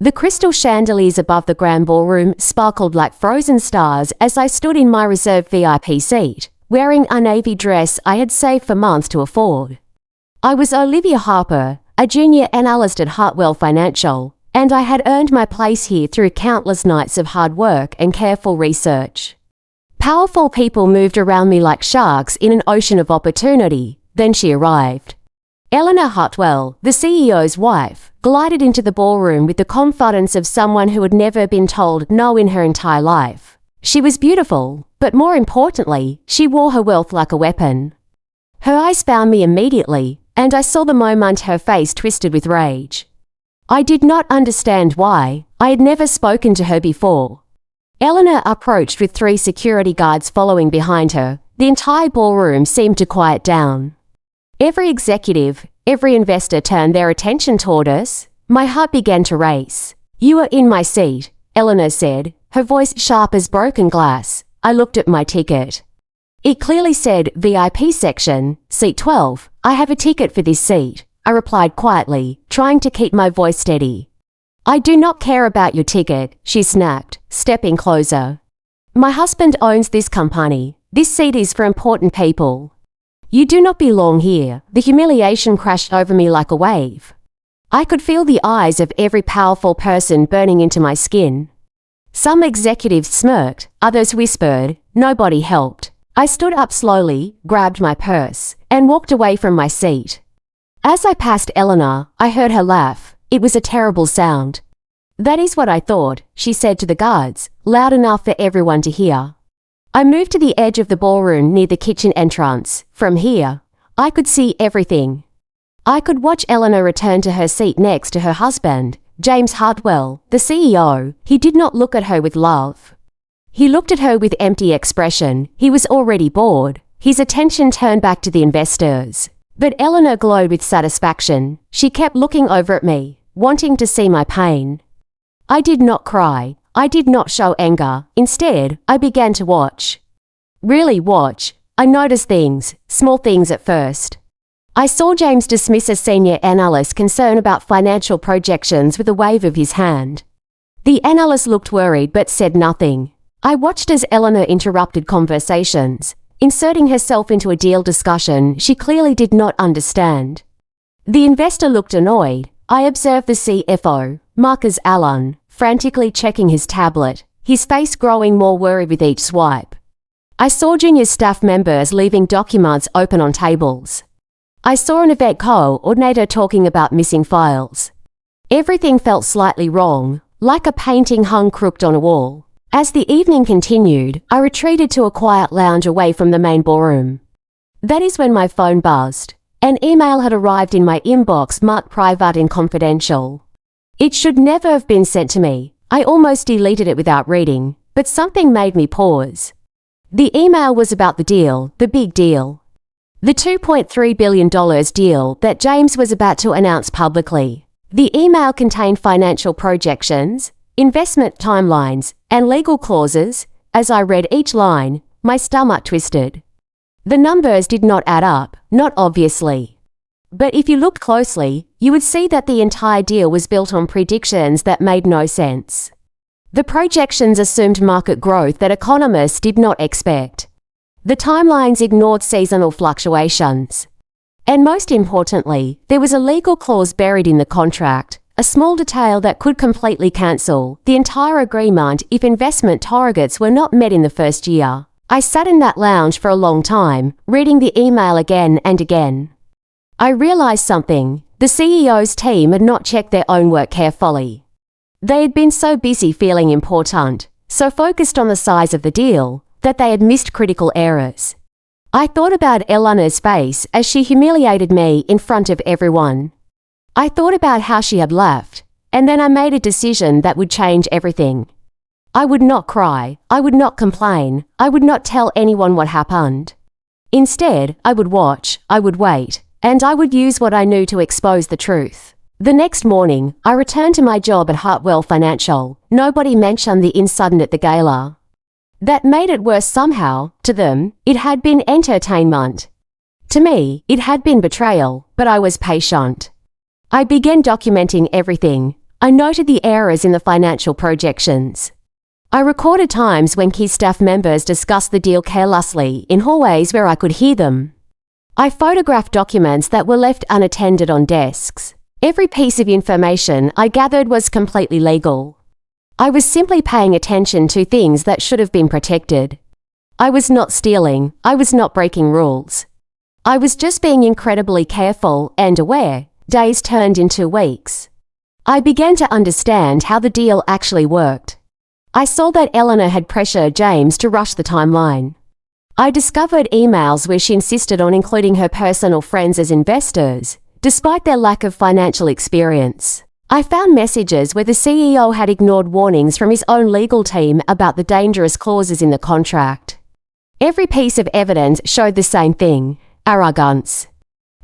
The crystal chandeliers above the grand ballroom sparkled like frozen stars as I stood in my reserved VIP seat, wearing a navy dress I had saved for months to afford. I was Olivia Harper, a junior analyst at Hartwell Financial, and I had earned my place here through countless nights of hard work and careful research. Powerful people moved around me like sharks in an ocean of opportunity. Then she arrived. Eleanor Hartwell, the CEO's wife, glided into the ballroom with the confidence of someone who had never been told no in her entire life. She was beautiful, but more importantly, she wore her wealth like a weapon. Her eyes found me immediately, and I saw the moment her face twisted with rage. I did not understand why. I had never spoken to her before. Eleanor approached with 3 security guards following behind her. The entire ballroom seemed to quiet down. Every executive, every investor turned their attention toward us. My heart began to race. "You are in my seat," Eleanor said, her voice sharp as broken glass. I looked at my ticket. It clearly said VIP section, seat 12. "I have a ticket for this seat," I replied quietly, trying to keep my voice steady. "I do not care about your ticket," she snapped, stepping closer. "My husband owns this company. This seat is for important people. You do not belong here." The humiliation crashed over me like a wave. I could feel the eyes of every powerful person burning into my skin. Some executives smirked, others whispered, nobody helped. I stood up slowly, grabbed my purse, and walked away from my seat. As I passed Eleanor, I heard her laugh. It was a terrible sound. "That is what I thought," she said to the guards, loud enough for everyone to hear. I moved to the edge of the ballroom near the kitchen entrance. From here, I could see everything. I could watch Eleanor return to her seat next to her husband, James Hartwell, the CEO. He did not look at her with love. He looked at her with empty expression. He was already bored. His attention turned back to the investors. But Eleanor glowed with satisfaction. She kept looking over at me, wanting to see my pain. I did not cry. I did not show anger. Instead, I began to watch. Really watch. I noticed things, small things at first. I saw James dismiss a senior analyst concerned about financial projections with a wave of his hand. The analyst looked worried but said nothing. I watched as Eleanor interrupted conversations, inserting herself into a deal discussion she clearly did not understand. The investor looked annoyed. I observed the CFO, Marcus Allen, frantically checking his tablet, his face growing more worried with each swipe. I saw junior staff members leaving documents open on tables. I saw an event coordinator talking about missing files. Everything felt slightly wrong, like a painting hung crooked on a wall. As the evening continued, I retreated to a quiet lounge away from the main ballroom. That is when my phone buzzed. An email had arrived in my inbox marked private and confidential. It should never have been sent to me. I almost deleted it without reading, but something made me pause. The email was about the deal, the big deal. The $2.3 billion deal that James was about to announce publicly. The email contained financial projections, investment timelines, and legal clauses. As I read each line, my stomach twisted. The numbers did not add up, not obviously. But if you looked closely, you would see that the entire deal was built on predictions that made no sense. The projections assumed market growth that economists did not expect. The timelines ignored seasonal fluctuations. And most importantly, there was a legal clause buried in the contract, a small detail that could completely cancel the entire agreement if investment targets were not met in the first year. I sat in that lounge for a long time, reading the email again and again. I realized something. The CEO's team had not checked their own work carefully. They had been so busy feeling important, so focused on the size of the deal, that they had missed critical errors. I thought about Eleanor's face as she humiliated me in front of everyone. I thought about how she had left, and then I made a decision that would change everything. I would not cry, I would not complain, I would not tell anyone what happened. Instead, I would watch, I would wait, and I would use what I knew to expose the truth. The next morning, I returned to my job at Hartwell Financial. Nobody mentioned the incident at the gala. That made it worse somehow. To them, it had been entertainment. To me, it had been betrayal, but I was patient. I began documenting everything. I noted the errors in the financial projections. I recorded times when key staff members discussed the deal carelessly in hallways where I could hear them. I photographed documents that were left unattended on desks. Every piece of information I gathered was completely legal. I was simply paying attention to things that should have been protected. I was not stealing, I was not breaking rules. I was just being incredibly careful and aware. Days turned into weeks. I began to understand how the deal actually worked. I saw that Eleanor had pressured James to rush the timeline. I discovered emails where she insisted on including her personal friends as investors, despite their lack of financial experience. I found messages where the CEO had ignored warnings from his own legal team about the dangerous clauses in the contract. Every piece of evidence showed the same thing: arrogance.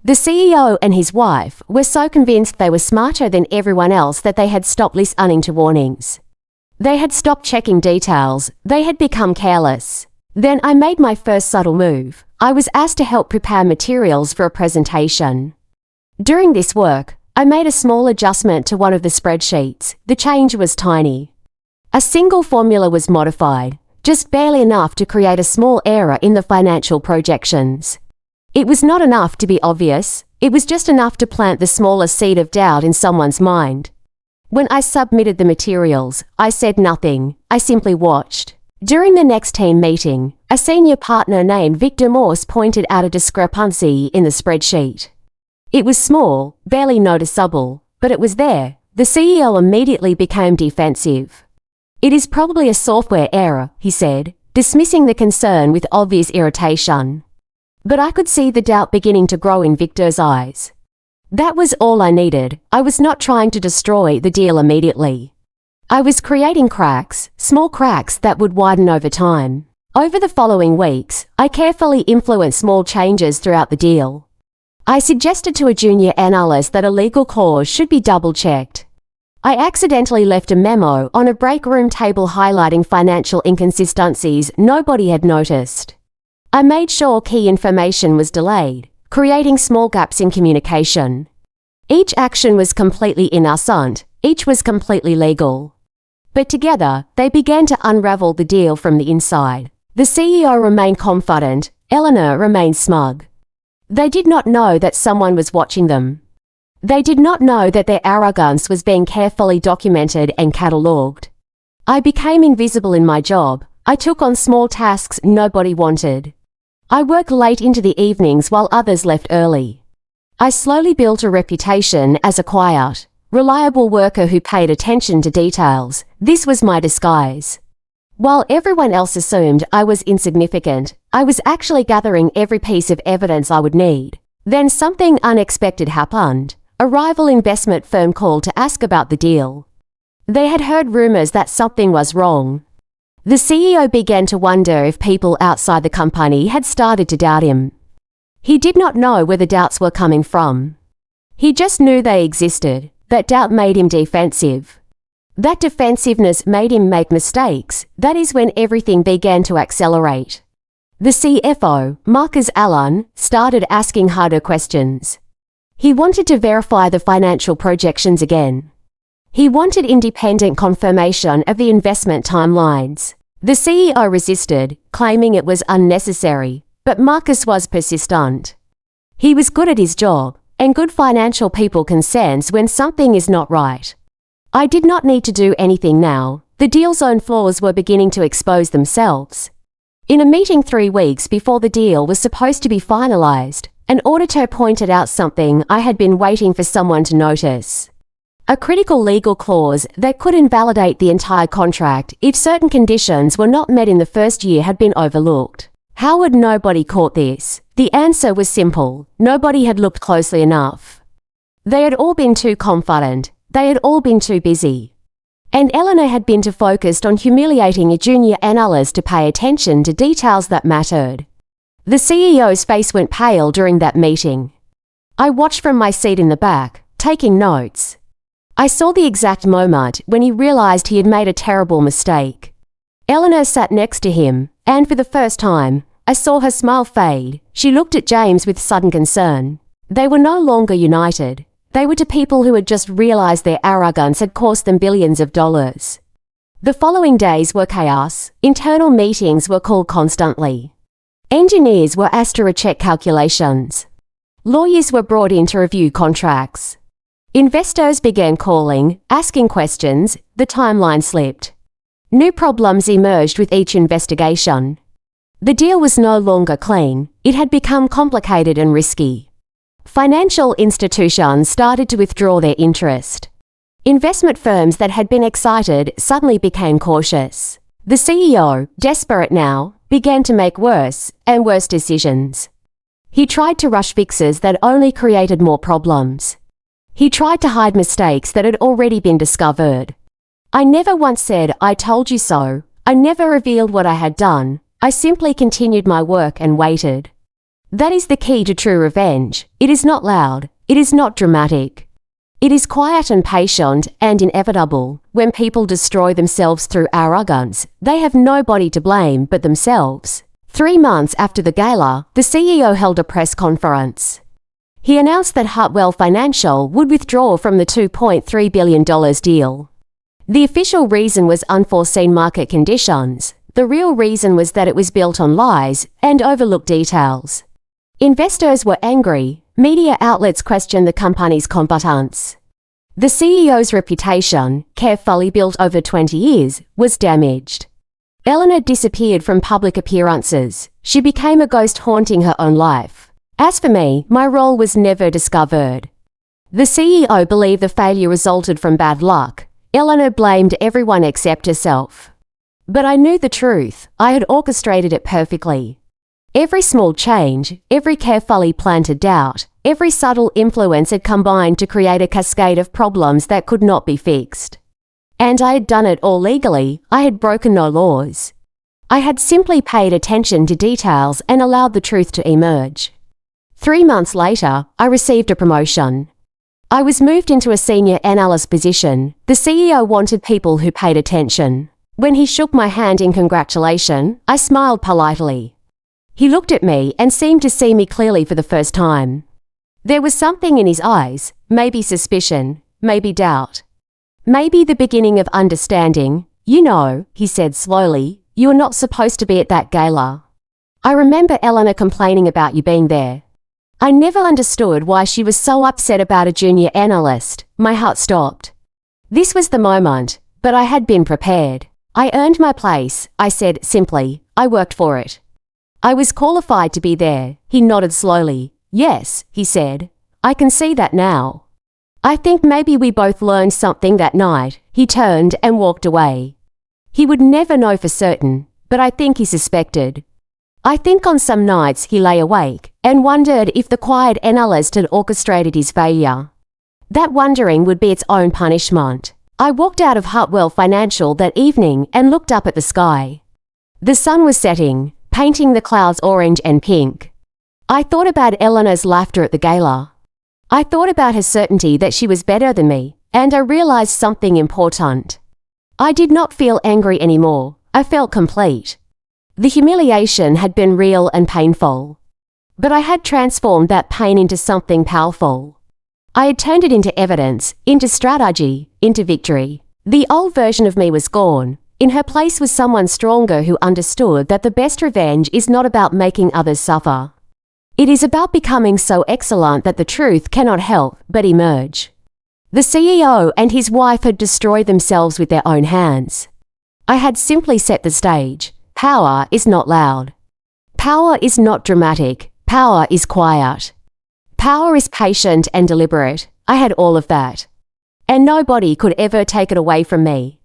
The CEO and his wife were so convinced they were smarter than everyone else that they had stopped listening to warnings. They had stopped checking details. They had become careless. Then I made my first subtle move. I was asked to help prepare materials for a presentation. During this work, I made a small adjustment to one of the spreadsheets. The change was tiny. A single formula was modified, just barely enough to create a small error in the financial projections. It was not enough to be obvious. It was just enough to plant the smallest seed of doubt in someone's mind. When I submitted the materials, I said nothing. I simply watched. During the next team meeting, a senior partner named Victor Morse pointed out a discrepancy in the spreadsheet. It was small, barely noticeable, but it was there. The CEO immediately became defensive. "It is probably a software error," he said, dismissing the concern with obvious irritation. But I could see the doubt beginning to grow in Victor's eyes. That was all I needed. I was not trying to destroy the deal immediately. I was creating cracks, small cracks that would widen over time. Over the following weeks, I carefully influenced small changes throughout the deal. I suggested to a junior analyst that a legal clause should be double-checked. I accidentally left a memo on a break room table highlighting financial inconsistencies nobody had noticed. I made sure key information was delayed, creating small gaps in communication. Each action was completely innocent, each was completely legal. But together, they began to unravel the deal from the inside. The CEO remained confident, Eleanor remained smug. They did not know that someone was watching them. They did not know that their arrogance was being carefully documented and catalogued. I became invisible in my job. I took on small tasks nobody wanted. I worked late into the evenings while others left early. I slowly built a reputation as a quiet, reliable worker who paid attention to details. This was my disguise. While everyone else assumed I was insignificant, I was actually gathering every piece of evidence I would need. Then something unexpected happened. A rival investment firm called to ask about the deal. They had heard rumors that something was wrong. The CEO began to wonder if people outside the company had started to doubt him. He did not know where the doubts were coming from. He just knew they existed. That doubt made him defensive. That defensiveness made him make mistakes. That is when everything began to accelerate. The CFO, Marcus Allen, started asking harder questions. He wanted to verify the financial projections again. He wanted independent confirmation of the investment timelines. The CEO resisted, claiming it was unnecessary, but Marcus was persistent. He was good at his job, and good financial people can sense when something is not right. I did not need to do anything now. The deal's own flaws were beginning to expose themselves. In a meeting 3 weeks before the deal was supposed to be finalized, an auditor pointed out something I had been waiting for someone to notice. A critical legal clause that could invalidate the entire contract if certain conditions were not met in the first year had been overlooked. How had nobody caught this? The answer was simple. Nobody had looked closely enough. They had all been too confident. They had all been too busy. And Eleanor had been too focused on humiliating a junior analyst to pay attention to details that mattered. The CEO's face went pale during that meeting. I watched from my seat in the back, taking notes. I saw the exact moment when he realized he had made a terrible mistake. Eleanor sat next to him, and for the first time, I saw her smile fade. She looked at James with sudden concern. They were no longer united. They were to people who had just realized their arrogance had cost them billions of dollars. The following days were chaos. Internal meetings were called constantly. Engineers were asked to recheck calculations. Lawyers were brought in to review contracts. Investors began calling, asking questions. The timeline slipped. New problems emerged with each investigation. The deal was no longer clean. It had become complicated and risky. Financial institutions started to withdraw their interest. Investment firms that had been excited suddenly became cautious. The CEO, desperate now, began to make worse and worse decisions. He tried to rush fixes that only created more problems. He tried to hide mistakes that had already been discovered. I never once said, "I told you so." I never revealed what I had done. I simply continued my work and waited. That is the key to true revenge. It is not loud. It is not dramatic. It is quiet and patient and inevitable. When people destroy themselves through arrogance, they have nobody to blame but themselves. 3 months after the gala, the CEO held a press conference. He announced that Hartwell Financial would withdraw from the $2.3 billion deal. The official reason was unforeseen market conditions. The real reason was that it was built on lies and overlooked details. Investors were angry. Media outlets questioned the company's competence. The CEO's reputation, carefully built over 20 years, was damaged. Eleanor disappeared from public appearances. She became a ghost haunting her own life. As for me, my role was never discovered. The CEO believed the failure resulted from bad luck. Eleanor blamed everyone except herself. But I knew the truth. I had orchestrated it perfectly. Every small change, every carefully planted doubt, every subtle influence had combined to create a cascade of problems that could not be fixed. And I had done it all legally. I had broken no laws. I had simply paid attention to details and allowed the truth to emerge. 3 months later, I received a promotion. I was moved into a senior analyst position. The CEO wanted people who paid attention. When he shook my hand in congratulation, I smiled politely. He looked at me and seemed to see me clearly for the first time. There was something in his eyes, maybe suspicion, maybe doubt. Maybe the beginning of understanding. "You know," he said slowly, "you are not supposed to be at that gala. I remember Eleanor complaining about you being there." I never understood why she was so upset about a junior analyst. My heart stopped. This was the moment, but I had been prepared. "I earned my place," I said simply. "I worked for it. I was qualified to be there." He nodded slowly. "Yes," he said. "I can see that now." I think maybe we both learned something that night. He turned and walked away. He would never know for certain, but I think he suspected. I think on some nights he lay awake and wondered if the quiet analyst had orchestrated his failure. That wondering would be its own punishment. I walked out of Hartwell Financial that evening and looked up at the sky. The sun was setting, painting the clouds orange and pink. I thought about Eleanor's laughter at the gala. I thought about her certainty that she was better than me, and I realized something important. I did not feel angry anymore. I felt complete. The humiliation had been real and painful. But I had transformed that pain into something powerful. I had turned it into evidence, into strategy, into victory. The old version of me was gone. In her place was someone stronger who understood that the best revenge is not about making others suffer. It is about becoming so excellent that the truth cannot help but emerge. The CEO and his wife had destroyed themselves with their own hands. I had simply set the stage. Power is not loud. Power is not dramatic. Power is quiet. Power is patient and deliberate. I had all of that. And nobody could ever take it away from me.